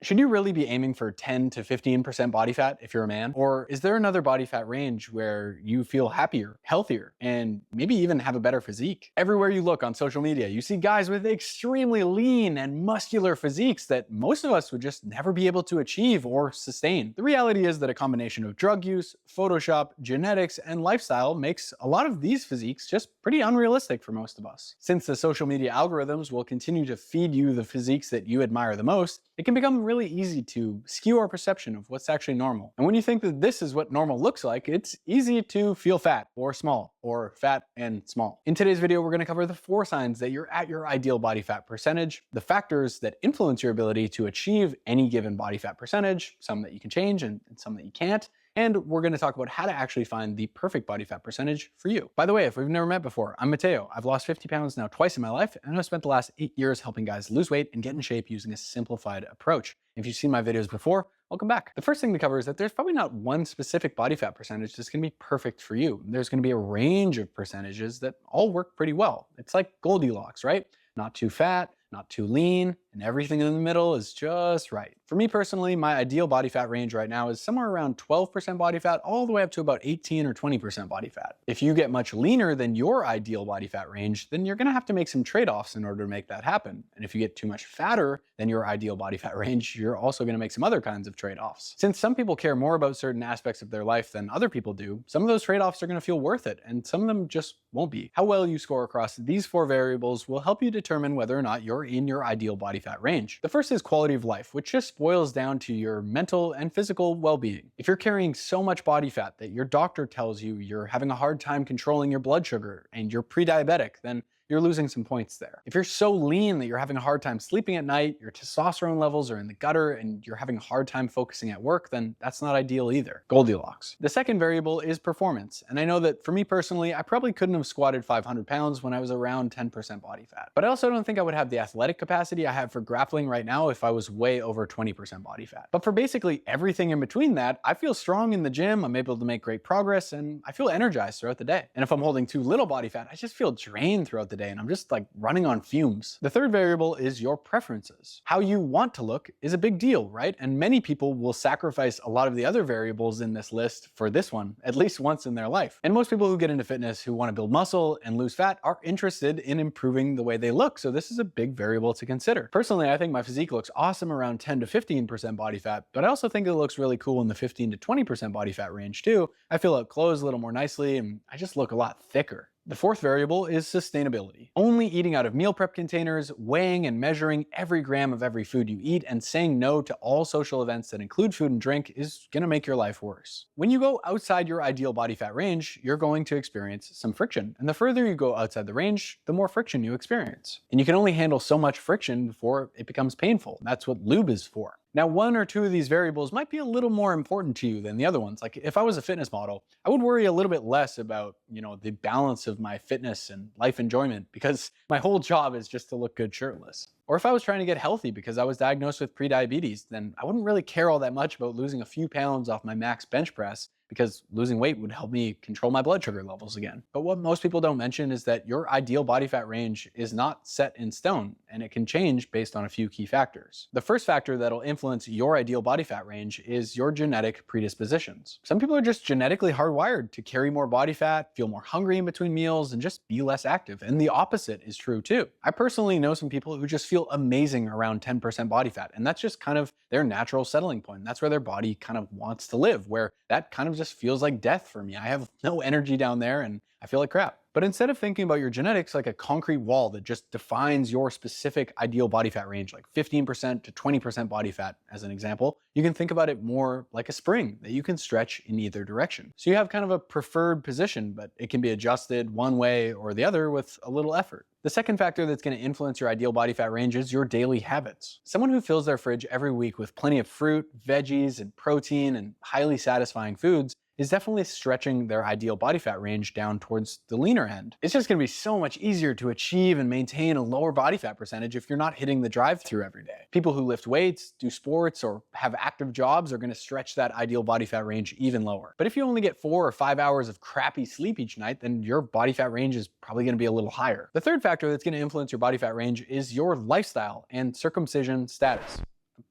Should you really be aiming for 10 to 15% body fat if you're a man? Or is there another body fat range where you feel happier, healthier, and maybe even have a better physique? Everywhere you look on social media, you see guys with extremely lean and muscular physiques that most of us would just never be able to achieve or sustain. The reality is that a combination of drug use, Photoshop, genetics, and lifestyle makes a lot of these physiques just pretty unrealistic for most of us. Since the social media algorithms will continue to feed you the physiques that you admire the most, it can become really easy to skew our perception of what's actually normal. And when you think that this is what normal looks like, it's easy to feel fat or small, or fat and small. In today's video, we're going to cover the 4 signs that you're at your ideal body fat percentage, the factors that influence your ability to achieve any given body fat percentage, some that you can change and some that you can't, and we're going to talk about how to actually find the perfect body fat percentage for you. By the way, if we've never met before, I'm Matteo. I've lost 50 pounds now twice in my life, and I've spent the last 8 years helping guys lose weight and get in shape using a simplified approach. If you've seen my videos before, welcome back. The first thing to cover is that there's probably not one specific body fat percentage that's going to be perfect for you. There's going to be a range of percentages that all work pretty well. It's like Goldilocks, right? Not too fat, not too lean, and everything in the middle is just right. For me personally, my ideal body fat range right now is somewhere around 12% body fat all the way up to about 18 or 20% body fat. If you get much leaner than your ideal body fat range, then you're gonna have to make some trade-offs in order to make that happen. And if you get too much fatter than your ideal body fat range, you're also gonna make some other kinds of trade-offs. Since some people care more about certain aspects of their life than other people do, some of those trade-offs are gonna feel worth it, and some of them just won't be. How well you score across these 4 variables will help you determine whether or not you're in your ideal body fat range. The first is quality of life, which just boils down to your mental and physical well-being. If you're carrying so much body fat that your doctor tells you you're having a hard time controlling your blood sugar and you're pre-diabetic, then you're losing some points there. If you're so lean that you're having a hard time sleeping at night, your testosterone levels are in the gutter, and you're having a hard time focusing at work, then that's not ideal either. Goldilocks. The second variable is performance. And I know that for me personally, I probably couldn't have squatted 500 pounds when I was around 10% body fat. But I also don't think I would have the athletic capacity I have for grappling right now if I was way over 20% body fat. But for basically everything in between that, I feel strong in the gym, I'm able to make great progress, and I feel energized throughout the day. And if I'm holding too little body fat, I just feel drained throughout the day, and I'm just like running on fumes. The third variable is your preferences. How you want to look is a big deal, right? And many people will sacrifice a lot of the other variables in this list for this one, at least once in their life. And most people who get into fitness who want to build muscle and lose fat are interested in improving the way they look, so this is a big variable to consider. Personally, I think my physique looks awesome around 10 to 15% body fat, but I also think it looks really cool in the 15 to 20% body fat range too. I feel up clothes a little more nicely, and I just look a lot thicker. The fourth variable is sustainability. Only eating out of meal prep containers, weighing and measuring every gram of every food you eat, and saying no to all social events that include food and drink is gonna make your life worse. When you go outside your ideal body fat range, you're going to experience some friction. And the further you go outside the range, the more friction you experience. And you can only handle so much friction before it becomes painful. That's what lube is for. Now, 1 or 2 of these variables might be a little more important to you than the other ones. Like if I was a fitness model, I would worry a little bit less about, the balance of my fitness and life enjoyment because my whole job is just to look good shirtless. Or if I was trying to get healthy because I was diagnosed with prediabetes, then I wouldn't really care all that much about losing a few pounds off my max bench press because losing weight would help me control my blood sugar levels again. But what most people don't mention is that your ideal body fat range is not set in stone, and it can change based on a few key factors. The first factor that'll influence your ideal body fat range is your genetic predispositions. Some people are just genetically hardwired to carry more body fat, feel more hungry in between meals, and just be less active. And the opposite is true too. I personally know some people who just feel amazing around 10% body fat, and that's just kind of their natural settling point. That's where their body kind of wants to live, where that kind of just feels like death for me. I have no energy down there and I feel like crap. But instead of thinking about your genetics like a concrete wall that just defines your specific ideal body fat range, like 15% to 20% body fat as an example, you can think about it more like a spring that you can stretch in either direction. So you have kind of a preferred position, but it can be adjusted one way or the other with a little effort. The second factor that's going to influence your ideal body fat range is your daily habits. Someone who fills their fridge every week with plenty of fruit, veggies, and protein and highly satisfying foods is definitely stretching their ideal body fat range down towards the leaner end. It's just gonna be so much easier to achieve and maintain a lower body fat percentage if you're not hitting the drive-through every day. People who lift weights, do sports, or have active jobs are gonna stretch that ideal body fat range even lower. But if you only get 4 or 5 hours of crappy sleep each night, then your body fat range is probably gonna be a little higher. The third factor that's gonna influence your body fat range is your lifestyle and circumcision status.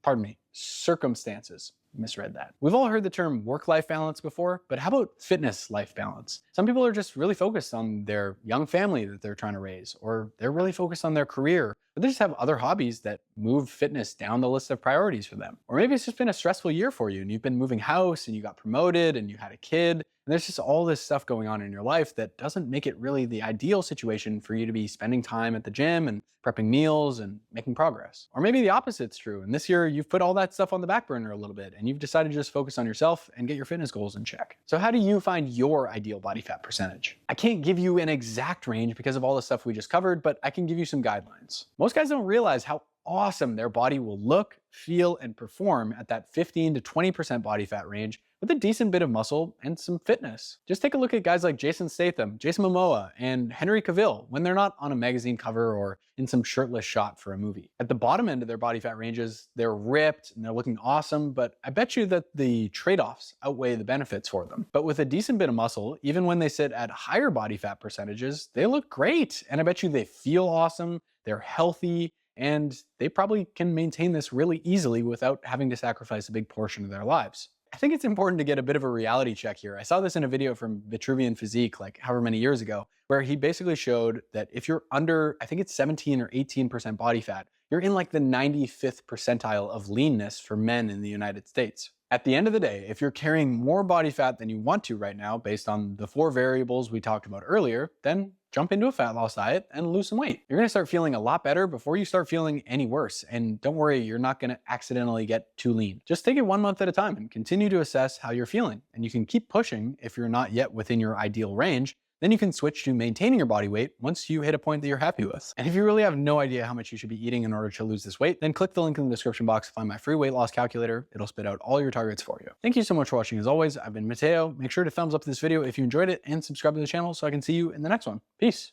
pardon me, circumstances. Misread that. We've all heard the term work-life balance before, but how about fitness-life balance? Some people are just really focused on their young family that they're trying to raise, or they're really focused on their career, but they just have other hobbies that move fitness down the list of priorities for them. Or maybe it's just been a stressful year for you and you've been moving house and you got promoted and you had a kid. And there's just all this stuff going on in your life that doesn't make it really the ideal situation for you to be spending time at the gym and prepping meals and making progress. Or maybe the opposite's true, and this year you've put all that stuff on the back burner a little bit and you've decided to just focus on yourself and get your fitness goals in check. So how do you find your ideal body fat percentage? I can't give you an exact range because of all the stuff we just covered, but I can give you some guidelines. Most guys don't realize how awesome their body will look, feel, and perform at that 15 to 20% body fat range with a decent bit of muscle and some fitness. Just take a look at guys like Jason Statham, Jason Momoa, and Henry Cavill when they're not on a magazine cover or in some shirtless shot for a movie. At the bottom end of their body fat ranges, they're ripped and they're looking awesome, but I bet you that the trade-offs outweigh the benefits for them. But with a decent bit of muscle, even when they sit at higher body fat percentages, they look great. And I bet you they feel awesome, they're healthy, and they probably can maintain this really easily without having to sacrifice a big portion of their lives. I think it's important to get a bit of a reality check here. I saw this in a video from Vitruvian Physique like however many years ago, where he basically showed that if you're under, I think it's 17 or 18% body fat, you're in like the 95th percentile of leanness for men in the United States. At the end of the day, if you're carrying more body fat than you want to right now, based on the 4 variables we talked about earlier, then jump into a fat loss diet and lose some weight. You're gonna start feeling a lot better before you start feeling any worse. And don't worry, you're not gonna accidentally get too lean. Just take it 1 month at a time and continue to assess how you're feeling. And you can keep pushing if you're not yet within your ideal range. Then you can switch to maintaining your body weight once you hit a point that you're happy with. And if you really have no idea how much you should be eating in order to lose this weight, then click the link in the description box to find my free weight loss calculator. It'll spit out all your targets for you. Thank you so much for watching as always. I've been Matteo. Make sure to thumbs up this video if you enjoyed it and subscribe to the channel so I can see you in the next one. Peace.